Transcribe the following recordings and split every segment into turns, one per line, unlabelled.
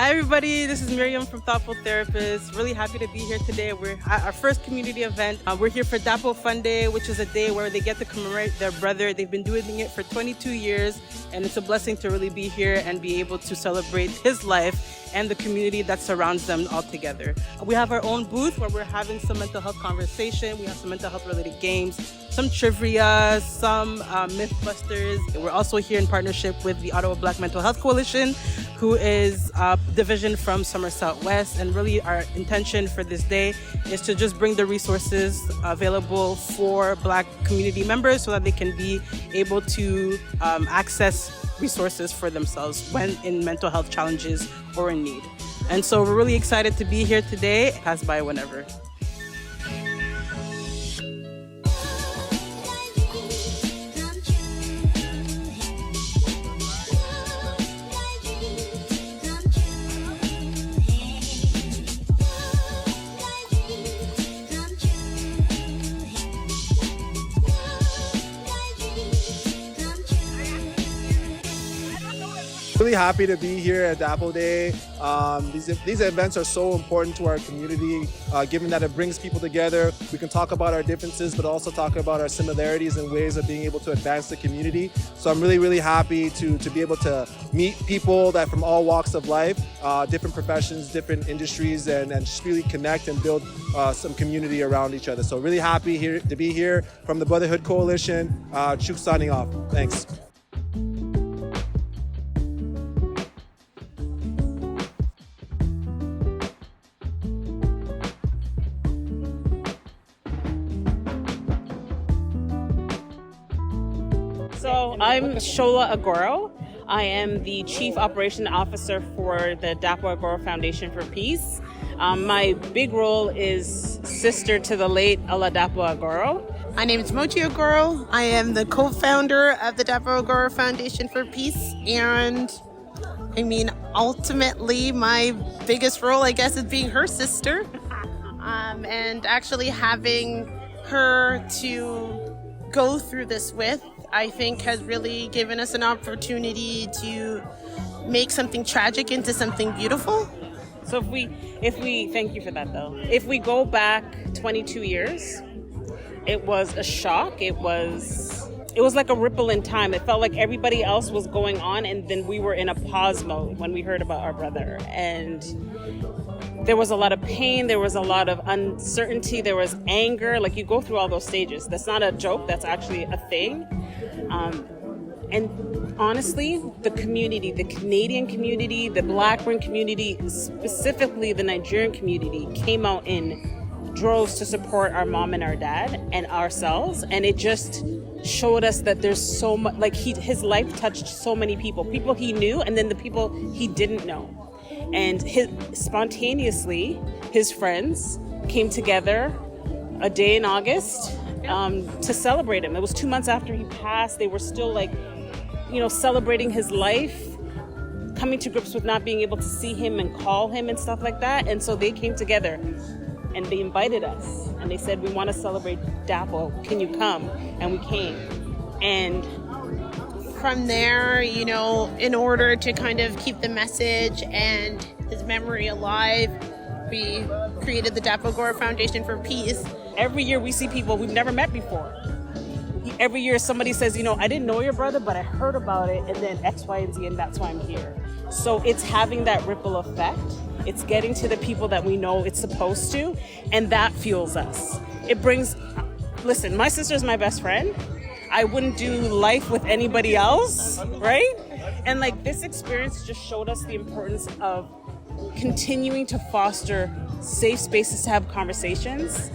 Hi everybody, this is Miriam from Thoughtful Therapist. Really happy to be here today. We're at our first community event. We're here for DAPO Fun Day, which is a day where they get to commemorate their brother. They've been doing it for 22 years, and it's a blessing to really be here and be able to celebrate his life and the community that surrounds them all together. We have our own booth where we're having some mental health conversation. We have some mental health related games, some trivia, some mythbusters. We're also here in partnership with the Ottawa Black Mental Health Coalition, who is a division from Somerset West. And really our intention for this day is to just bring the resources available for Black community members so that they can be able to access resources for themselves when in mental health challenges or in need. And so we're really excited to be here today. Pass by whenever.
Really happy to be here at DAPO Day. These events are so important to our community, given that it brings people together. We can talk about our differences, but also talk about our similarities and ways of being able to advance the community. So I'm really happy to be able to meet people that from all walks of life, different professions, different industries, and just really connect and build some community around each other. So really happy here to be here from the Brotherhood Coalition. Chuk signing off. Thanks.
So I'm Shola Agoro. I am the Chief Operation Officer for the DAPO Agoro Foundation for Peace. My big role is sister to the late Ala DAPO Agoro.
My name is Mochi Agoro. I am the co-founder of the DAPO Agoro Foundation for Peace. And ultimately my biggest role, I guess, is being her sister. And actually having her to go through this with, I think has really given us an opportunity to make something tragic into something beautiful.
So if we thank you for that though. If we go back 22 years, it was a shock. It was like a ripple in time. It felt like everybody else was going on and then we were in a pause mode when we heard about our brother. And there was a lot of pain, there was a lot of uncertainty, there was anger. Like you go through all those stages. That's not a joke, that's actually a thing. And honestly, the community, the Canadian community, the Blackburn community, specifically the Nigerian community, came out in droves to support our mom and our dad and ourselves. And it just showed us that there's so much, like his life touched so many people he knew and then the people he didn't know. And spontaneously, his friends came together a day in August to celebrate him. It was 2 months after he passed. They were still celebrating his life, coming to grips with not being able to see him and call him and stuff like that. And so they came together and they invited us and they said, we want to celebrate DAPO. Can you come? And we came. And
from there, in order to kind of keep the message and his memory alive, we created the DAPO Agoro Foundation for Peace.
Every year we see people we've never met before. Every year somebody says, I didn't know your brother, but I heard about it, and then X, Y, and Z, and that's why I'm here. So it's having that ripple effect. It's getting to the people that we know it's supposed to, and that fuels us. Listen, my sister's my best friend. I wouldn't do life with anybody else, right? And this experience just showed us the importance of continuing to foster safe spaces to have conversations,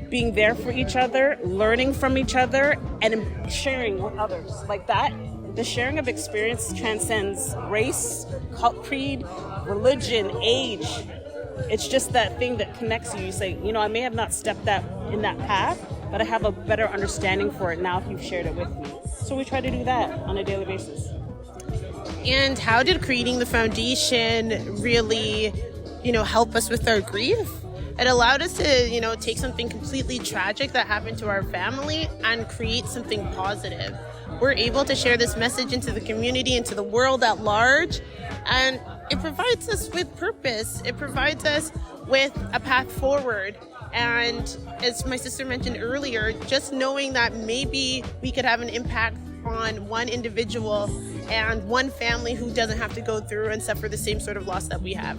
being there for each other, learning from each other, and sharing with others. Like that, the sharing of experience transcends race, creed, religion, age. It's just that thing that connects you. You say, I may have not stepped in that path, but I have a better understanding for it now if you've shared it with me. So we try to do that on a daily basis.
And how did creating the foundation really, help us with our grief? It allowed us to, take something completely tragic that happened to our family and create something positive. We're able to share this message into the community, into the world at large. And It provides us with purpose. It provides us with a path forward. And as my sister mentioned earlier, just knowing that maybe we could have an impact on one individual and one family who doesn't have to go through and suffer the same sort of loss that we have.